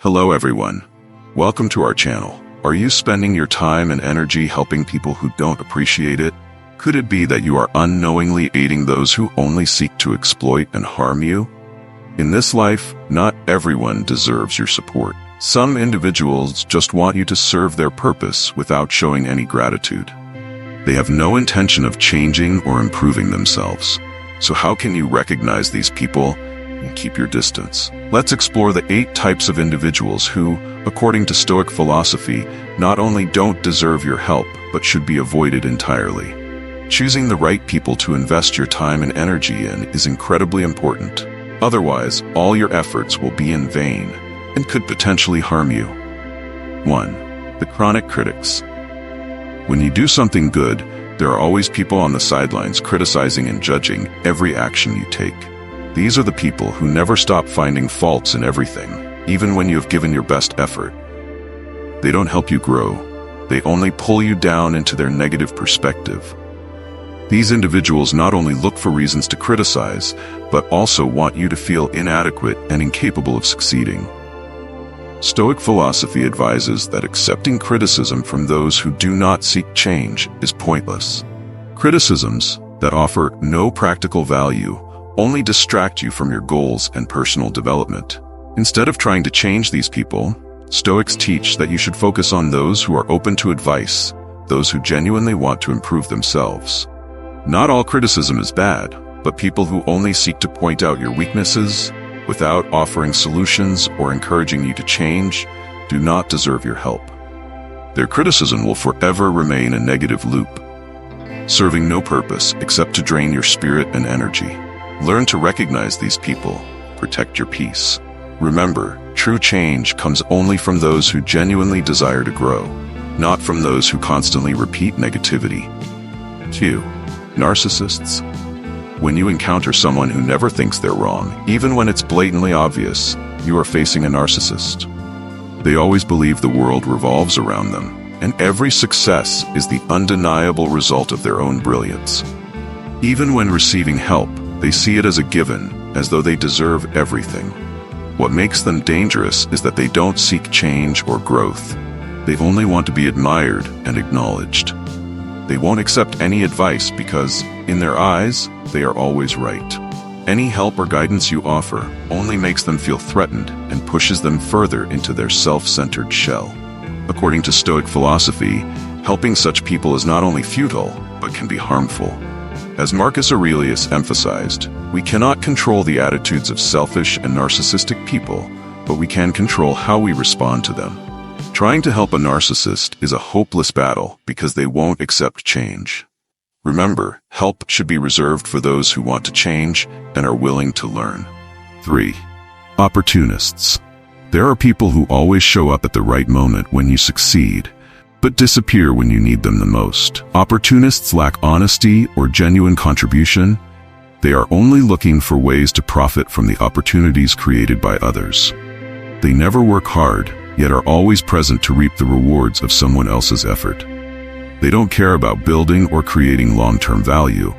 Hello everyone. Welcome to our channel. Are you spending your time and energy helping people who don't appreciate it? Could it be that you are unknowingly aiding those who only seek to exploit and harm you? In this life, not everyone deserves your support. Some individuals just want you to serve their purpose without showing any gratitude. They have no intention of changing or improving themselves. So how can you recognize these people and keep your distance? Let's explore the 8 types of individuals who, according to Stoic philosophy, not only don't deserve your help, but should be avoided entirely. Choosing the right people to invest your time and energy in is incredibly important. Otherwise, all your efforts will be in vain and could potentially harm you. 1. The chronic critics. When you do something good, there are always people on the sidelines criticizing and judging every action you take. These are the people who never stop finding faults in everything, even when you have given your best effort. They don't help you grow. They only pull you down into their negative perspective. These individuals not only look for reasons to criticize, but also want you to feel inadequate and incapable of succeeding. Stoic philosophy advises that accepting criticism from those who do not seek change is pointless. Criticisms that offer no practical value only distract you from your goals and personal development. Instead of trying to change these people, Stoics teach that you should focus on those who are open to advice, those who genuinely want to improve themselves. Not all criticism is bad, but people who only seek to point out your weaknesses without offering solutions or encouraging you to change do not deserve your help. Their criticism will forever remain a negative loop, serving no purpose except to drain your spirit and energy. Learn to recognize these people. Protect your peace. Remember, true change comes only from those who genuinely desire to grow, not from those who constantly repeat negativity. 2. Narcissists. When you encounter someone who never thinks they're wrong, even when it's blatantly obvious, you are facing a narcissist. They always believe the world revolves around them, and every success is the undeniable result of their own brilliance. Even when receiving help, they see it as a given, as though they deserve everything. What makes them dangerous is that they don't seek change or growth. They only want to be admired and acknowledged. They won't accept any advice because, in their eyes, they are always right. Any help or guidance you offer only makes them feel threatened and pushes them further into their self-centered shell. According to Stoic philosophy, helping such people is not only futile, but can be harmful. As Marcus Aurelius emphasized, we cannot control the attitudes of selfish and narcissistic people, but we can control how we respond to them. Trying to help a narcissist is a hopeless battle because they won't accept change. Remember, help should be reserved for those who want to change and are willing to learn. 3. Opportunists. There are people who always show up at the right moment when you succeed, but disappear when you need them the most. Opportunists lack honesty or genuine contribution. They are only looking for ways to profit from the opportunities created by others. They never work hard, yet are always present to reap the rewards of someone else's effort. They don't care about building or creating long-term value.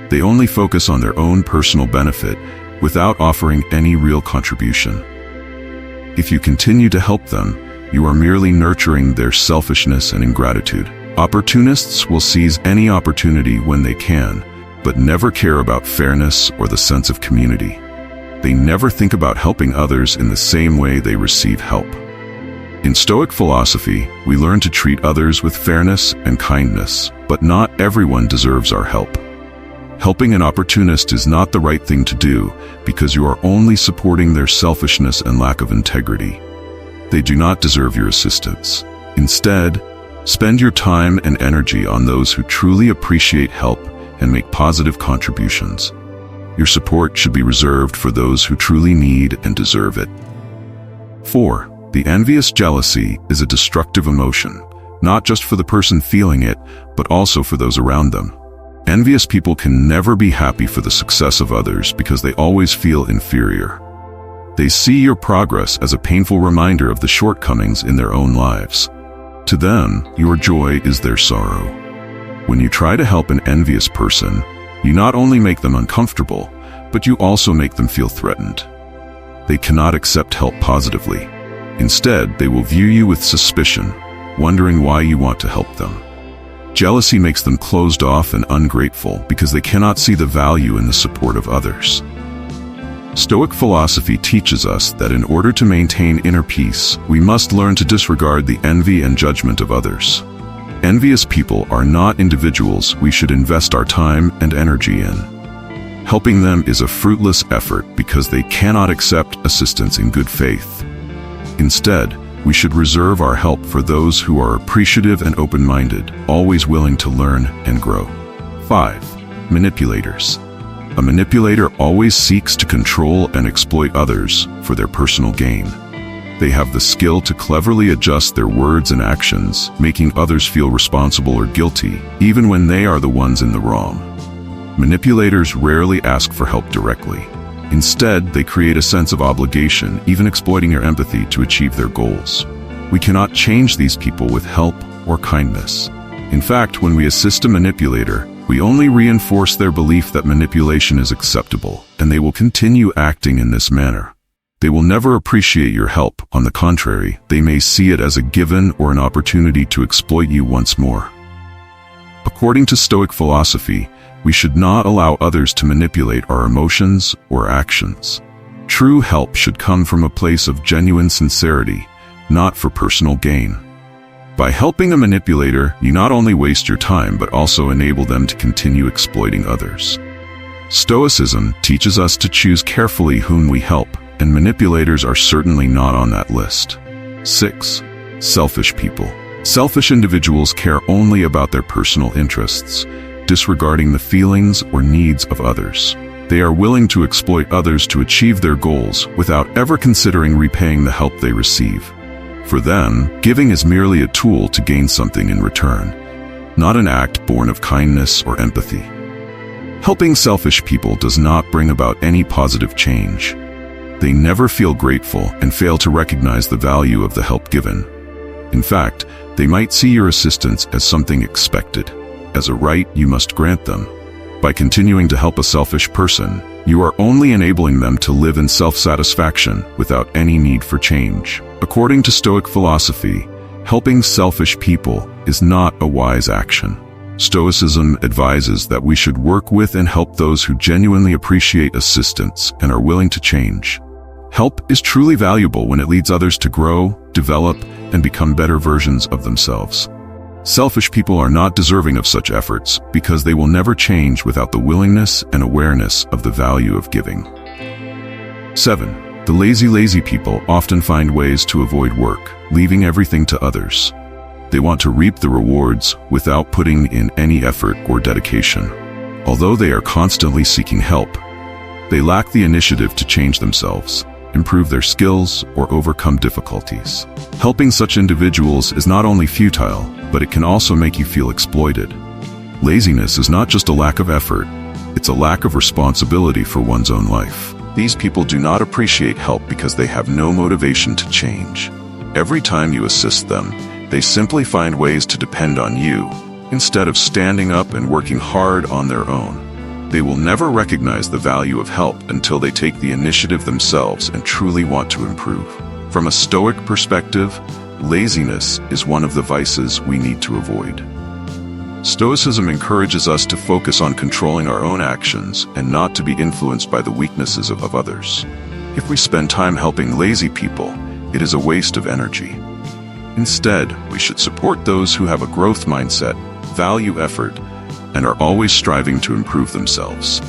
They only focus on their own personal benefit without offering any real contribution. If you continue to help them, you are merely nurturing their selfishness and ingratitude. Opportunists will seize any opportunity when they can, but never care about fairness or the sense of community. They never think about helping others in the same way they receive help. In Stoic philosophy, we learn to treat others with fairness and kindness, but not everyone deserves our help. Helping an opportunist is not the right thing to do because you are only supporting their selfishness and lack of integrity. They do not deserve your assistance. Instead, spend your time and energy on those who truly appreciate help and make positive contributions. Your support should be reserved for those who truly need and deserve it. 4. The envious jealousy is a destructive emotion, not just for the person feeling it, but also for those around them. Envious people can never be happy for the success of others because they always feel inferior. They see your progress as a painful reminder of the shortcomings in their own lives. To them, your joy is their sorrow. When you try to help an envious person, you not only make them uncomfortable, but you also make them feel threatened. They cannot accept help positively. Instead, they will view you with suspicion, wondering why you want to help them. Jealousy makes them closed off and ungrateful because they cannot see the value in the support of others. Stoic philosophy teaches us that in order to maintain inner peace, we must learn to disregard the envy and judgment of others. Envious people are not individuals we should invest our time and energy in. Helping them is a fruitless effort because they cannot accept assistance in good faith. Instead, we should reserve our help for those who are appreciative and open-minded, always willing to learn and grow. 5. Manipulators. A manipulator always seeks to control and exploit others for their personal gain. They have the skill to cleverly adjust their words and actions, making others feel responsible or guilty, even when they are the ones in the wrong. Manipulators rarely ask for help directly. Instead, they create a sense of obligation, even exploiting your empathy to achieve their goals. We cannot change these people with help or kindness. In fact, when we assist a manipulator, we only reinforce their belief that manipulation is acceptable, and they will continue acting in this manner. They will never appreciate your help. On the contrary, they may see it as a given or an opportunity to exploit you once more. According to Stoic philosophy, we should not allow others to manipulate our emotions or actions. True help should come from a place of genuine sincerity, not for personal gain. By helping a manipulator, you not only waste your time but also enable them to continue exploiting others. Stoicism teaches us to choose carefully whom we help, and manipulators are certainly not on that list. 6. Selfish people. Selfish individuals care only about their personal interests, disregarding the feelings or needs of others. They are willing to exploit others to achieve their goals without ever considering repaying the help they receive. For them, giving is merely a tool to gain something in return, not an act born of kindness or empathy. Helping selfish people does not bring about any positive change. They never feel grateful and fail to recognize the value of the help given. In fact, they might see your assistance as something expected, as a right you must grant them. By continuing to help a selfish person, you are only enabling them to live in self-satisfaction without any need for change. According to Stoic philosophy, helping selfish people is not a wise action. Stoicism advises that we should work with and help those who genuinely appreciate assistance and are willing to change. Help is truly valuable when it leads others to grow, develop, and become better versions of themselves. Selfish people are not deserving of such efforts because they will never change without the willingness and awareness of the value of giving. 7. The lazy people often find ways to avoid work, leaving everything to others. They want to reap the rewards without putting in any effort or dedication. Although they are constantly seeking help, they lack the initiative to change themselves, improve their skills, or overcome difficulties. Helping such individuals is not only futile, but it can also make you feel exploited. Laziness is not just a lack of effort, it's a lack of responsibility for one's own life. These people do not appreciate help because they have no motivation to change. Every time you assist them, they simply find ways to depend on you, instead of standing up and working hard on their own. They will never recognize the value of help until they take the initiative themselves and truly want to improve. From a Stoic perspective, laziness is one of the vices we need to avoid. Stoicism encourages us to focus on controlling our own actions and not to be influenced by the weaknesses of others. If we spend time helping lazy people, it is a waste of energy. Instead, we should support those who have a growth mindset, value effort, and are always striving to improve themselves.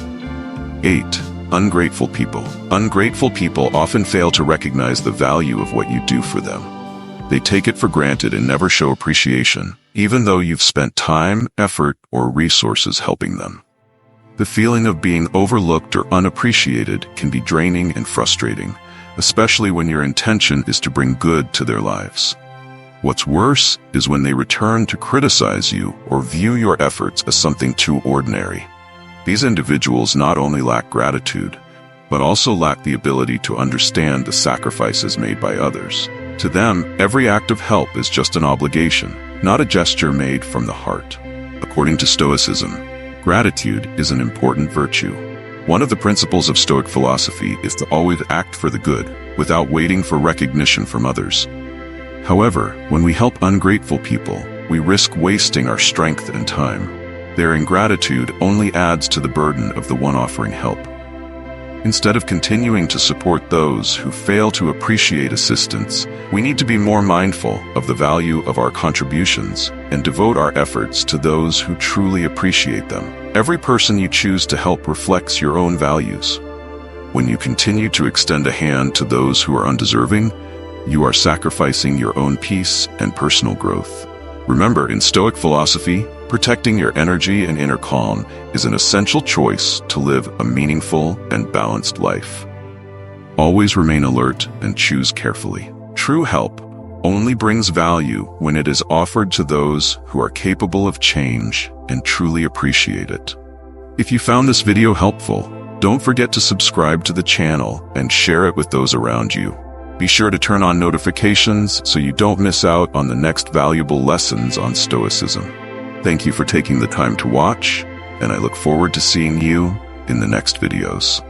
8. Ungrateful people. Ungrateful people often fail to recognize the value of what you do for them. They take it for granted and never show appreciation, even though you've spent time, effort, or resources helping them. The feeling of being overlooked or unappreciated can be draining and frustrating, especially when your intention is to bring good to their lives. What's worse is when they return to criticize you or view your efforts as something too ordinary. These individuals not only lack gratitude, but also lack the ability to understand the sacrifices made by others. To them, every act of help is just an obligation, not a gesture made from the heart. According to Stoicism, gratitude is an important virtue. One of the principles of Stoic philosophy is to always act for the good, without waiting for recognition from others. However, when we help ungrateful people, we risk wasting our strength and time. Their ingratitude only adds to the burden of the one offering help. Instead of continuing to support those who fail to appreciate assistance, we need to be more mindful of the value of our contributions and devote our efforts to those who truly appreciate them. Every person you choose to help reflects your own values. When you continue to extend a hand to those who are undeserving, you are sacrificing your own peace and personal growth. Remember, in Stoic philosophy, protecting your energy and inner calm is an essential choice to live a meaningful and balanced life. Always remain alert and choose carefully. True help only brings value when it is offered to those who are capable of change and truly appreciate it. If you found this video helpful, don't forget to subscribe to the channel and share it with those around you. Be sure to turn on notifications so you don't miss out on the next valuable lessons on Stoicism. Thank you for taking the time to watch, and I look forward to seeing you in the next videos.